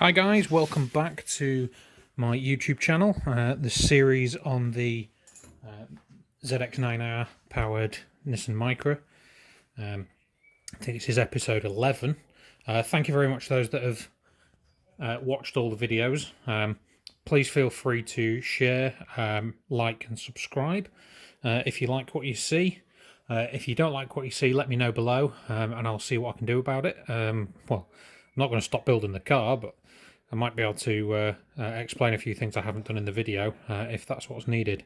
Hi guys, welcome back to my YouTube channel. This series on the ZX9R powered Nissan Micra. I think this is episode 11. Thank you very much to those that have watched all the videos. Please feel free to share, like and subscribe if you like what you see. If you don't like what you see, let me know below and I'll see what I can do about it. Well, I'm not going to stop building the car, but I might be able to explain a few things I haven't done in the video if that's what's needed.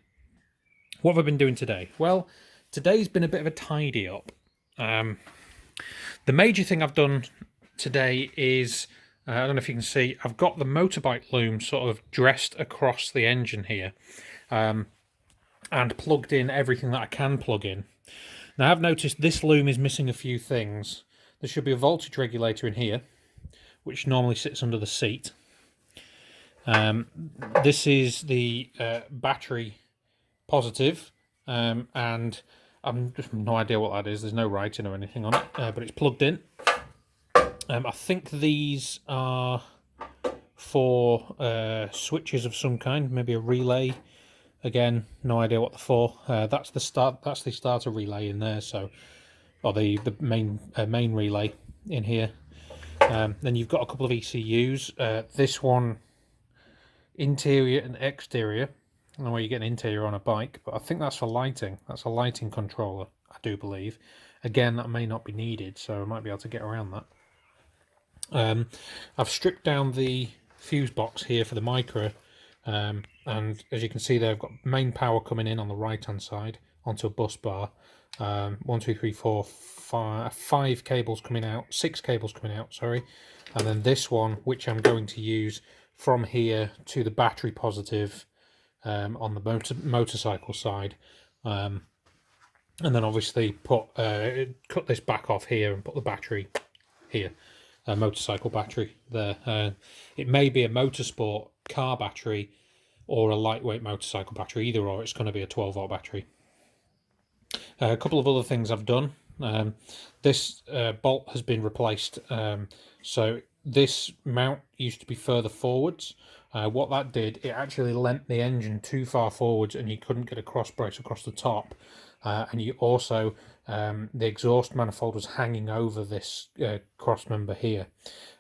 What have I been doing today? Well, today's been a bit of a tidy up. The major thing I've done today is, I don't know if you can see, I've got the motorbike loom sort of dressed across the engine here and plugged in everything that I can plug in. Now I've noticed this loom is missing a few things. There should be a voltage regulator in here, which normally sits under the seat. This is the battery positive, and I'm just no idea what that is. There's no writing or anything on it, but it's plugged in. I think these are for switches of some kind, maybe a relay. Again, no idea what they're for. That's the starter relay in there, so, or the main relay in here. Then you've got a couple of ECUs. This one, interior and exterior. I don't know where you get an interior on a bike, but I think that's for lighting. That's a lighting controller, I do believe. Again, that may not be needed, so I might be able to get around that. I've stripped down the fuse box here for the Micra, and as you can see there, I've got main power coming in on the right-hand side onto a bus bar. 1, 2, 3, 4, 5 cables coming out, 6 cables coming out, sorry, and then this one, which I'm going to use from here to the battery positive on the motorcycle side, and then obviously cut this back off here and put the battery here, a motorcycle battery there. It may be a motorsport car battery or a lightweight motorcycle battery, either or. It's going to be a 12-volt battery. A couple of other things I've done. This bolt has been replaced. So this mount used to be further forwards. What that did, it actually lent the engine too far forwards and you couldn't get a cross brace across the top. And you also, the exhaust manifold was hanging over this cross member here.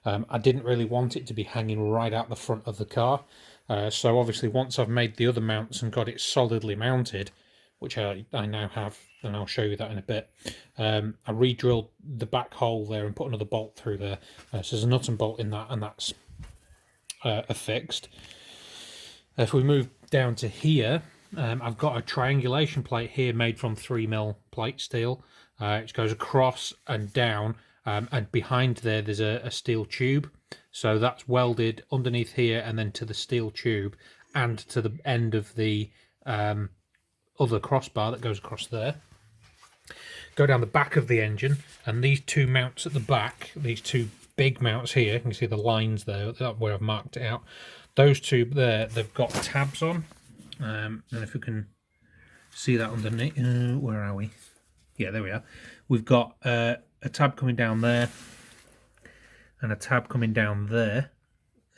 I didn't really want it to be hanging right out the front of the car. So obviously once I've made the other mounts and got it solidly mounted, which I now have, and I'll show you that in a bit. I re-drilled the back hole there and put another bolt through there. So there's a nut and bolt in that, and that's affixed. If we move down to here, I've got a triangulation plate here made from 3mm plate steel. It goes across and down, and behind there's a steel tube. So that's welded underneath here and then to the steel tube and to the end of the other crossbar that goes across there. Go down the back of the engine, and these two mounts at the back, these two big mounts here, you can see the lines there where I've marked it out. Those two there, they've got tabs on, and if we can see that underneath, where are we? Yeah, there we are. We've got a tab coming down there and a tab coming down there.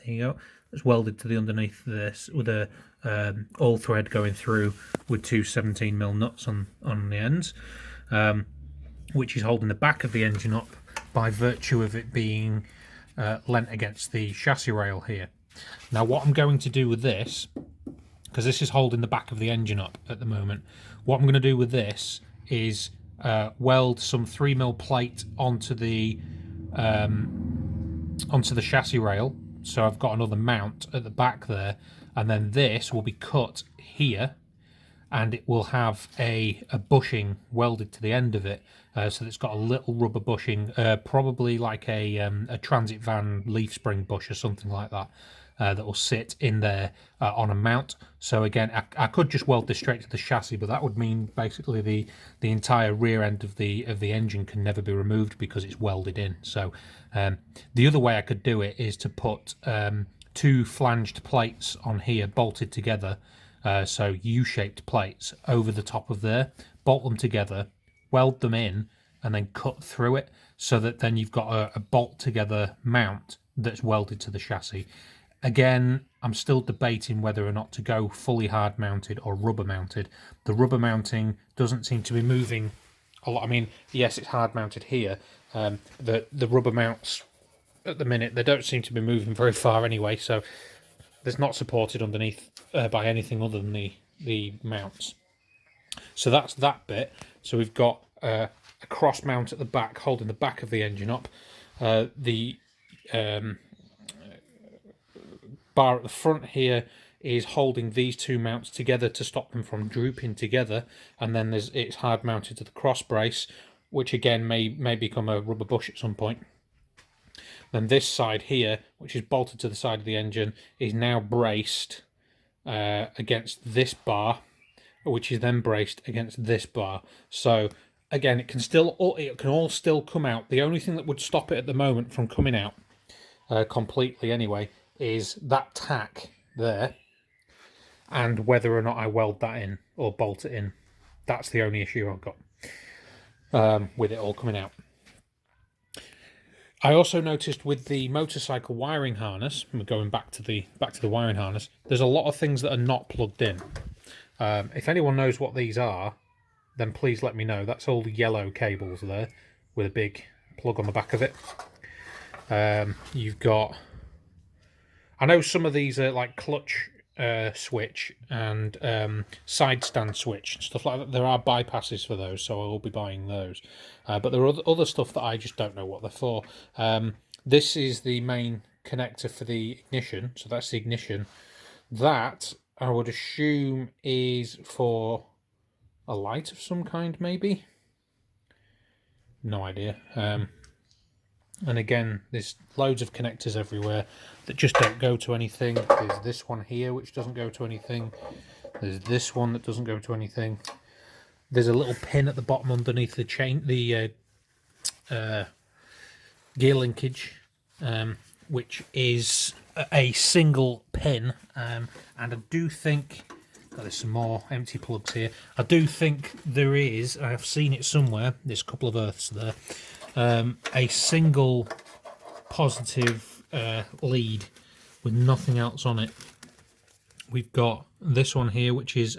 There you go. It's welded to the underneath this with a all thread going through with two 17mm nuts on the ends, which is holding the back of the engine up by virtue of it being lent against the chassis rail here. Now what I'm going to do with this, because this is holding the back of the engine up at the moment, what I'm going to do with this is weld some 3mm plate onto the chassis rail. So I've got another mount at the back there, and then this will be cut here, and it will have a bushing welded to the end of it, so that it's got a little rubber bushing, probably like a transit van leaf spring bush or something like that, that will sit in there on a mount. So again, I could just weld this straight to the chassis, but that would mean basically the entire rear end of the engine can never be removed because it's welded in. So the other way I could do it is to put two flanged plates on here bolted together, so U-shaped plates over the top of there, bolt them together, weld them in, and then cut through it, so that then you've got a bolt together mount that's welded to the chassis. Again, I'm still debating whether or not to go fully hard mounted or rubber mounted. The rubber mounting doesn't seem to be moving a lot. I mean, yes, it's hard mounted here. The rubber mounts at the minute, they don't seem to be moving very far anyway, so there's not supported underneath by anything other than the mounts. So that's that bit. So we've got a cross mount at the back holding the back of the engine up. The bar at the front here is holding these two mounts together to stop them from drooping together, and then it's hard mounted to the cross brace, which again may become a rubber bush at some point. Then this side here, which is bolted to the side of the engine, is now braced against this bar, which is then braced against this bar. So again, it can all still come out. The only thing that would stop it at the moment from coming out completely anyway is that tack there, and whether or not I weld that in or bolt it in. That's the only issue I've got with it all coming out. I also noticed with the motorcycle wiring harness, going back to the wiring harness, there's a lot of things that are not plugged in. If anyone knows what these are, then please let me know. That's all the yellow cables there with a big plug on the back of it. You've got, I know some of these are like clutch switch and side stand switch and stuff like that. There are bypasses for those, so I will be buying those. But there are other stuff that I just don't know what they're for. This is the main connector for the ignition, so that's the ignition. That I would assume is for a light of some kind, maybe. No idea. And again, there's loads of connectors everywhere that just don't go to anything. There's this one here which doesn't go to anything. There's this one that doesn't go to anything. There's a little pin at the bottom underneath the chain, the gear linkage, which is a single pin. And I do think, there's some more empty plugs here. I do think there is, I've seen it somewhere, there's a couple of earths there, a single positive lead with nothing else on it. We've got this one here, which is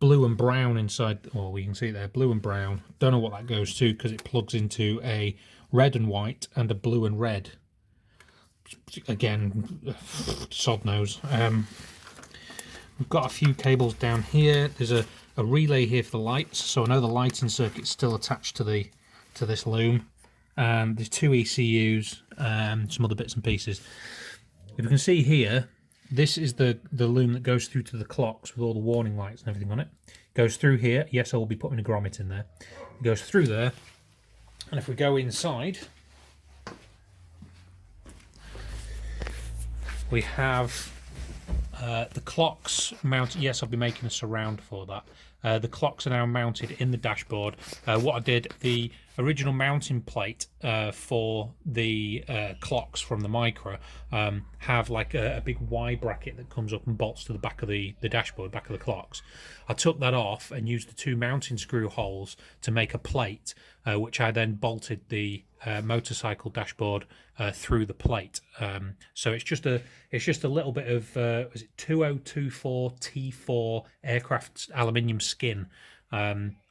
blue and brown inside. Oh, we can see it there, blue and brown. Don't know what that goes to because it plugs into a red and white and a blue and red. Again, sod knows. We've got a few cables down here. There's a relay here for the lights, so I know the lighting circuit's still attached to this loom. There's two ECUs, some other bits and pieces. If you can see here, this is the loom that goes through to the clocks with all the warning lights and everything on it. Goes through here. Yes, I will be putting a grommet in there. It goes through there, and if we go inside, we have the clocks mounted. Yes, I'll be making a surround for that. The clocks are now mounted in the dashboard. What I did, the original mounting plate for the clocks from the Micra have like a big Y bracket that comes up and bolts to the back of the dashboard, back of the clocks. I took that off and used the two mounting screw holes to make a plate, which I then bolted the motorcycle dashboard through the plate. So it's just a little bit of was it 2024 T4 aircraft aluminium skin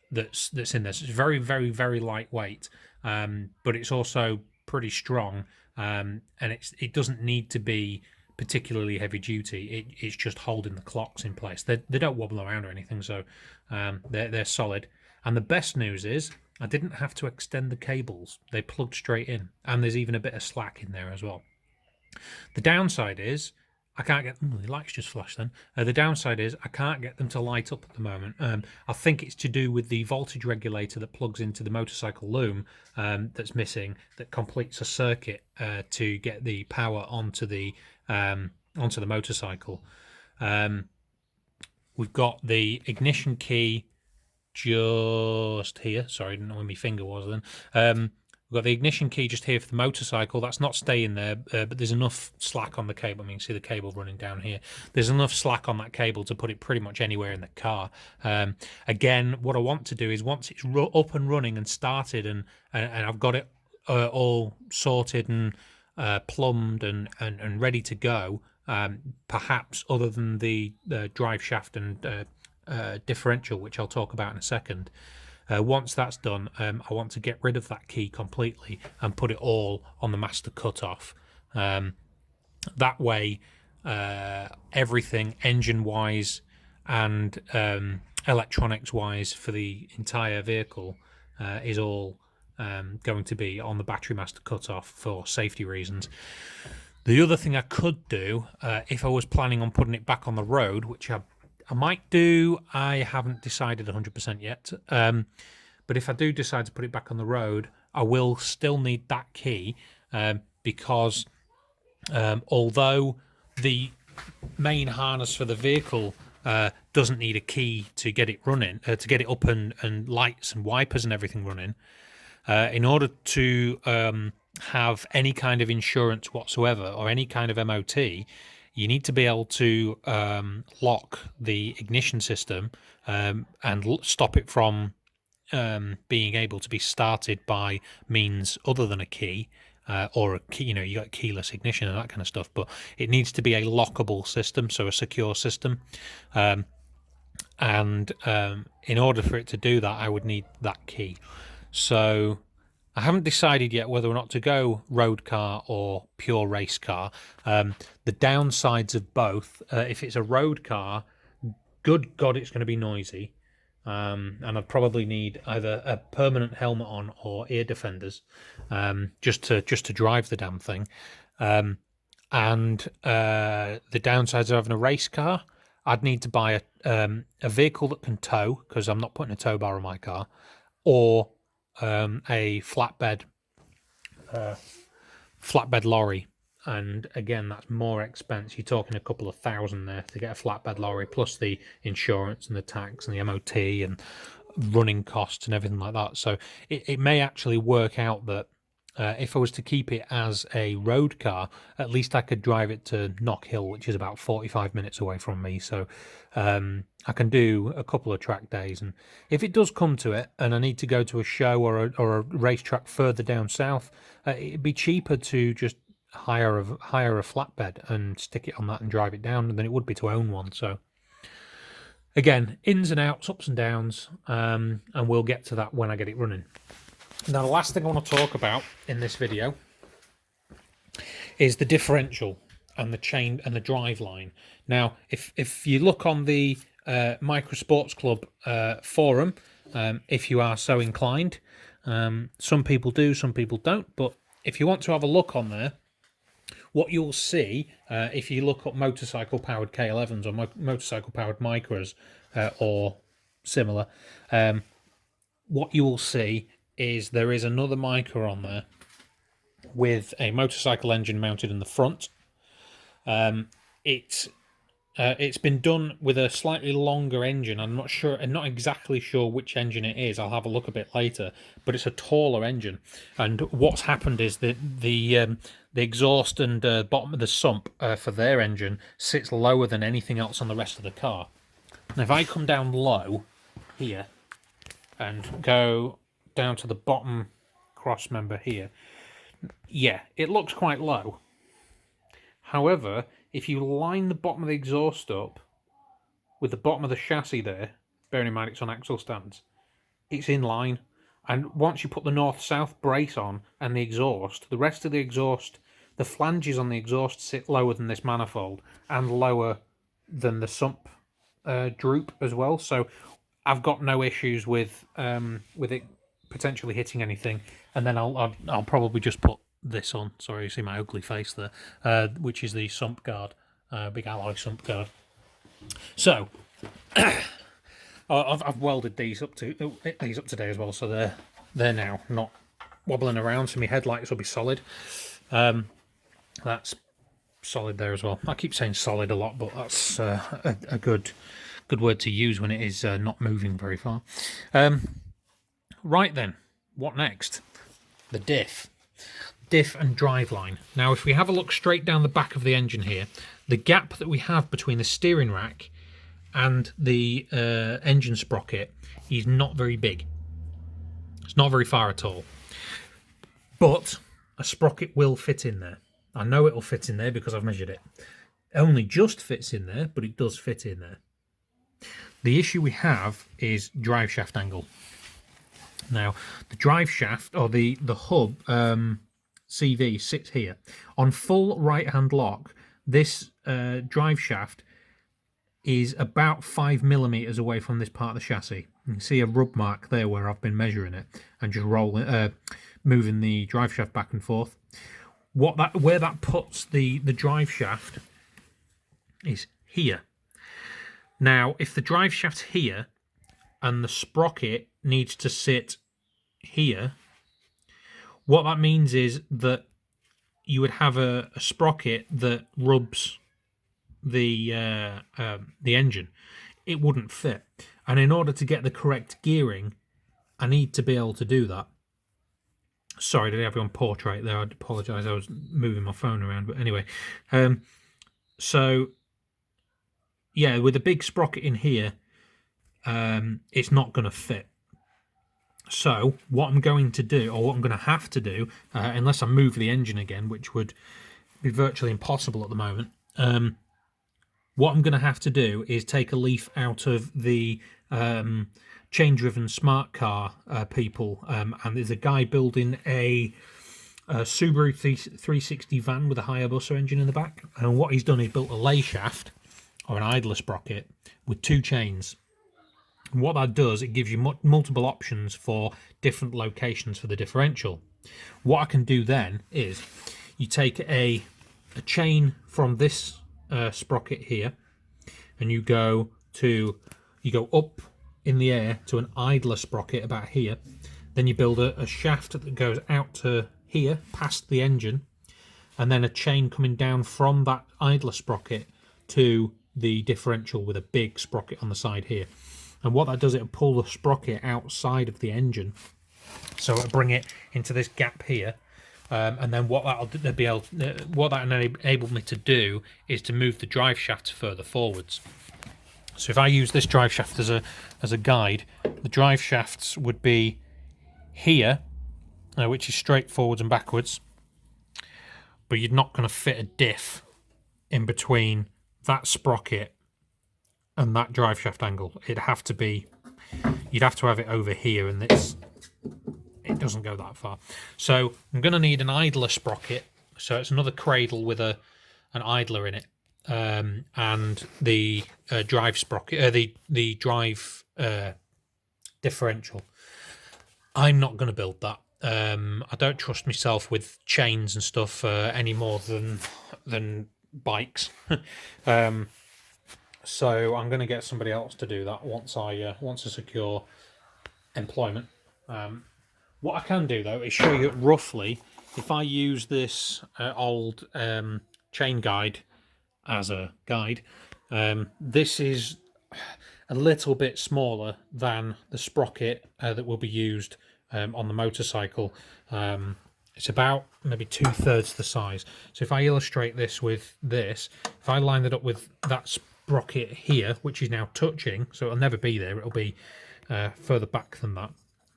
that's in there. So it's very, very, very lightweight, but it's also pretty strong, and it doesn't need to be particularly heavy duty. It's just holding the clocks in place. They don't wobble around or anything, so they're solid. And the best news is I didn't have to extend the cables. They plugged straight in, and there's even a bit of slack in there as well. The downside is I can't get the lights just flashed then. The downside is I can't get them to light up at the moment. I think it's to do with the voltage regulator that plugs into the motorcycle loom that's missing, that completes a circuit to get the power onto the motorcycle. We've got the ignition key just here. Sorry, I didn't know where my finger was then. We've got the ignition key just here for the motorcycle. That's not staying there, but there's enough slack on the cable. I mean, you can see the cable running down here. There's enough slack on that cable to put it pretty much anywhere in the car. Again, what I want to do is once it's up and running and started, and I've got it all sorted and plumbed and ready to go, perhaps other than the drive shaft and differential, which I'll talk about in a second. Once that's done, I want to get rid of that key completely and put it all on the master cutoff. That way, everything engine-wise and electronics-wise for the entire vehicle is all going to be on the battery master cutoff for safety reasons. The other thing I could do, if I was planning on putting it back on the road, which I might do, I haven't decided 100% yet, but if I do decide to put it back on the road, I will still need that key, because although the main harness for the vehicle doesn't need a key to get it running, to get it up and lights and wipers and everything running, in order to have any kind of insurance whatsoever or any kind of MOT, you need to be able to lock the ignition system and stop it from being able to be started by means other than a key, or a key, you got keyless ignition and that kind of stuff, but it needs to be a lockable system, so a secure system. And in order for it to do that, I would need that key. So I haven't decided yet whether or not to go road car or pure race car. The downsides of both, if it's a road car, good God, it's going to be noisy. And I'd probably need either a permanent helmet on or ear defenders, just to drive the damn thing. And the downsides of having a race car, I'd need to buy a vehicle that can tow, because I'm not putting a tow bar on my car, or a flatbed lorry. And again, that's more expense. You're talking a couple of thousand there to get a flatbed lorry, plus the insurance and the tax and the MOT and running costs and everything like that. So it may actually work out that if I was to keep it as a road car, at least I could drive it to Knock Hill, which is about 45 minutes away from me. So I can do a couple of track days. And if it does come to it and I need to go to a show or a racetrack further down south, it'd be cheaper to just hire a flatbed and stick it on that and drive it down than it would be to own one. So again, ins and outs, ups and downs, and we'll get to that when I get it running. Now, the last thing I want to talk about in this video is the differential and the chain and the drive line. Now, if you look on the Micra Sports Club forum, if you are so inclined, some people do, some people don't, but if you want to have a look on there, what you'll see, if you look up motorcycle-powered K11s or motorcycle-powered Micras or similar, what you will see is there is another Micra on there with a motorcycle engine mounted in the front. It's been done with a slightly longer engine. I'm not exactly sure which engine it is. I'll have a look a bit later, but it's a taller engine. And what's happened is that the exhaust and bottom of the sump for their engine sits lower than anything else on the rest of the car. Now, if I come down low here and go down to the bottom cross member here, yeah, it looks quite low. However, if you line the bottom of the exhaust up with the bottom of the chassis there, bearing in mind it's on axle stands, it's in line. And once you put the north-south brace on and the exhaust, the rest of the exhaust, the flanges on the exhaust sit lower than this manifold and lower than the sump droop as well. So I've got no issues with it potentially hitting anything. And then I'll probably just put this on. Sorry, you see my ugly face there, which is the sump guard, big alloy sump guard. So I've welded these up today as well, so they're now not wobbling around, so my headlights will be solid. That's solid there as well. I keep saying solid a lot, but that's a good word to use when it is not moving very far. Right then, what next? The diff and driveline. Now, if we have a look straight down the back of the engine here, the gap that we have between the steering rack and the engine sprocket is not very big. It's not very far at all. But a sprocket will fit in there. I know it'll fit in there because I've measured it. It only just fits in there, but it does fit in there. The issue we have is drive shaft angle. Now, the drive shaft, or the hub CV, sits here. On full right-hand lock, this drive shaft is about 5mm away from this part of the chassis. You can see a rub mark there where I've been measuring it and just moving the drive shaft back and forth. Where that puts the drive shaft is here. Now, if the drive shaft's here and the sprocket needs to sit here, what that means is that you would have a sprocket that rubs the engine. It wouldn't fit, and in order to get the correct gearing, I need to be able to do that. Sorry, did I have you on portrait there? I apologise, I was moving my phone around, but anyway. So yeah, with a big sprocket in here, it's not going to fit. So what I'm going to do, or what I'm going to have to do, unless I move the engine again, which would be virtually impossible at the moment, what I'm going to have to do is take a leaf out of the chain-driven smart car people, and there's a guy building a Subaru 360 van with a Hayabusa engine in the back, and what he's done is built a lay shaft, or an idler sprocket, with 2 chains. And what that does, it gives you multiple options for different locations for the differential. What I can do then is you take a chain from this sprocket here, and you go up in the air to an idler sprocket about here. Then you build a shaft that goes out to here past the engine, and then a chain coming down from that idler sprocket to the differential with a big sprocket on the side here. And what that does, it'll pull the sprocket outside of the engine, so it'll bring it into this gap here. And then what that enabled me to do is to move the drive shaft further forwards. So if I use this drive shaft as a guide, the drive shafts would be here, which is straight forwards and backwards, but you're not going to fit a diff in between that sprocket and that drive shaft angle. You'd have to have it over here, and it doesn't go that far. So I'm going to need an idler sprocket, so it's another cradle with an idler in it, and the drive sprocket, the drive differential. I'm not going to build that. I don't trust myself with chains and stuff any more than bikes. So I'm going to get somebody else to do that once I secure employment. What I can do though is show you roughly, if I use this old chain guide as a guide, this is a little bit smaller than the sprocket that will be used on the motorcycle. It's about maybe 2/3 the size. So if I illustrate this with this, if I line it up with that sprocket here, which is now touching, so it'll never be there, it'll be further back than that.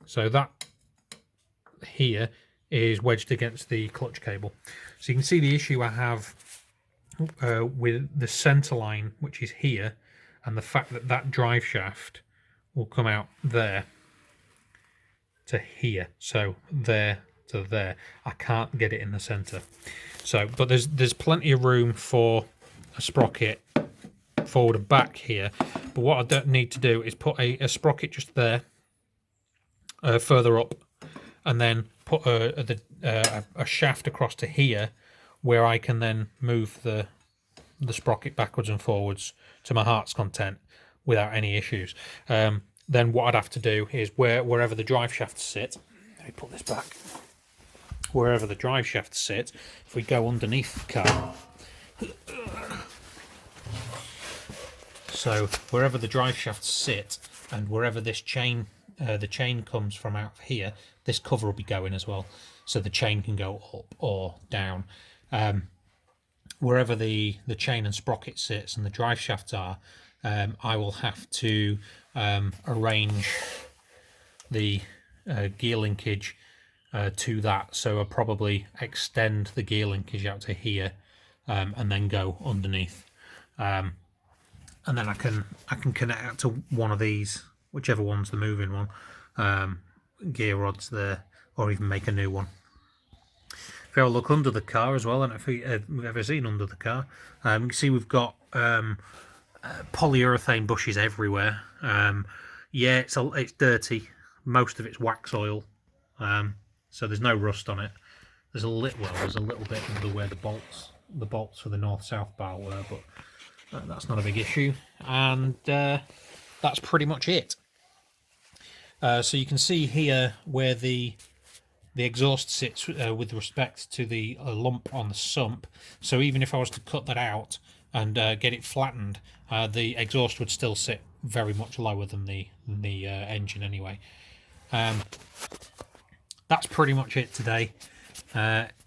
So that here is wedged against the clutch cable. So you can see the issue I have with the center line, which is here, and the fact that that drive shaft will come out there to here, so there to there. I can't get it in the center. So, but there's plenty of room for a sprocket forward and back here. But what I don't need to do is put a sprocket just there, further up, and then put a shaft across to here, where I can then move the sprocket backwards and forwards to my heart's content without any issues. Then what I'd have to do is wherever the drive shafts sit, let me put this back, wherever the drive shafts sit, if we go underneath the car, so wherever the drive shafts sit and wherever this chain, the chain comes from out here, this cover will be going as well, so the chain can go up or down. Wherever the chain and sprocket sits and the drive shafts are, I will have to arrange the gear linkage to that, so I'll probably extend the gear linkage out to here, and then go underneath, and then I can connect that to one of these, whichever one's the moving one, gear rods there, or even make a new one. If you have a look under the car as well, and if you've ever seen under the car, you can see we've got polyurethane bushes everywhere. Yeah, it's dirty. Most of it's wax oil, so there's no rust on it. There's a little bit under where the bolts for the north-south bar were, but that's not a big issue. And that's pretty much it. So you can see here where the exhaust sits with respect to the lump on the sump. So even if I was to cut that out and get it flattened, the exhaust would still sit very much lower than the engine anyway. That's pretty much it today.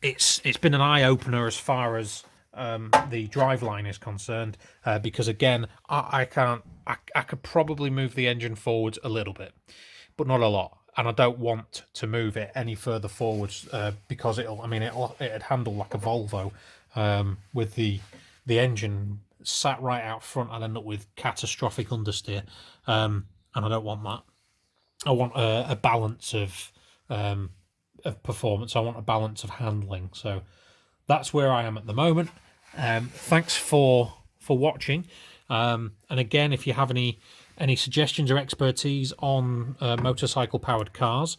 It's been an eye-opener as far as the driveline is concerned, because again, I could probably move the engine forwards a little bit, but not a lot. And I don't want to move it any further forwards because it'd handle like a Volvo with the engine sat right out front. I'd end up with catastrophic understeer, and I don't want that. I want a balance of performance. I want a balance of handling. So that's where I am at the moment. Thanks for watching. And again, if you have any suggestions or expertise on motorcycle powered cars,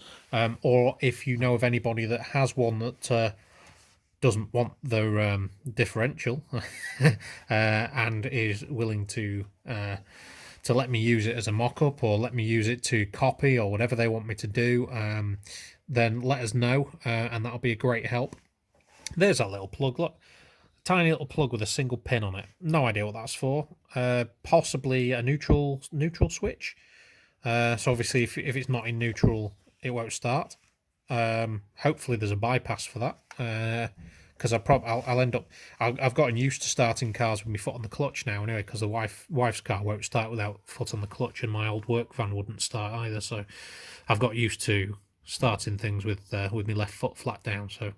or if you know of anybody that has one that doesn't want the differential and is willing to let me use it as a mock-up, or let me use it to copy, or whatever they want me to do, then let us know, and that'll be a great help. There's that little plug, look. Tiny little plug with a single pin on it. No idea what that's for. Possibly a neutral switch. So obviously if it's not in neutral, it won't start. Hopefully there's a bypass for that. Because I'll end up... I've gotten used to starting cars with my foot on the clutch now anyway, because the wife's car won't start without foot on the clutch, and my old work van wouldn't start either. So I've got used to starting things with my left foot flat down. So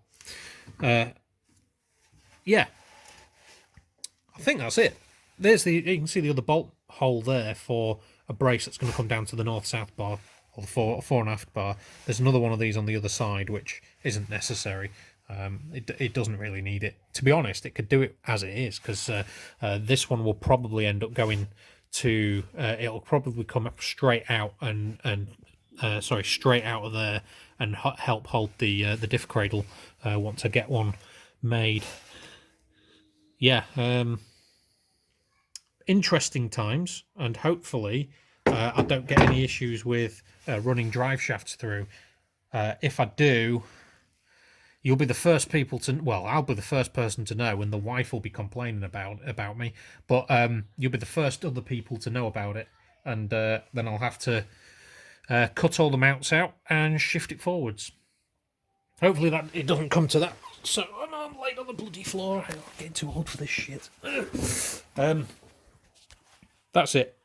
yeah, I think that's it. You can see the other bolt hole there for a brace that's going to come down to the north-south bar, or the fore and aft bar. There's another one of these on the other side, which isn't necessary. It doesn't really need it. To be honest, it could do it as it is, because this one will probably end up going to... it'll probably come up straight out straight out of there and help hold the diff cradle once I get one made. Yeah, interesting times, and hopefully I don't get any issues with running drive shafts through. If I do, you'll be the first people to... Well, I'll be the first person to know, and the wife will be complaining about me. But you'll be the first other people to know about it, and then I'll have to cut all the mounts out and shift it forwards. Hopefully that it doesn't come to that. So I'm laid on the bloody floor. I'm getting too old for this shit. That's it.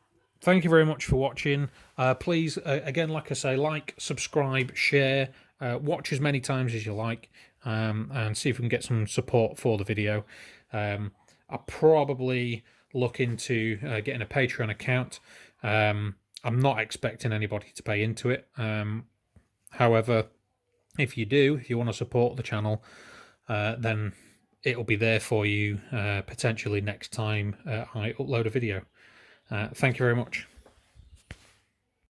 Thank you very much for watching. Please, again, like I say, like, subscribe, share, watch as many times as you like, and see if we can get some support for the video. I'll probably look into getting a Patreon account. I'm not expecting anybody to pay into it. However, if you want to support the channel, then it'll be there for you potentially next time I upload a video. Thank you very much.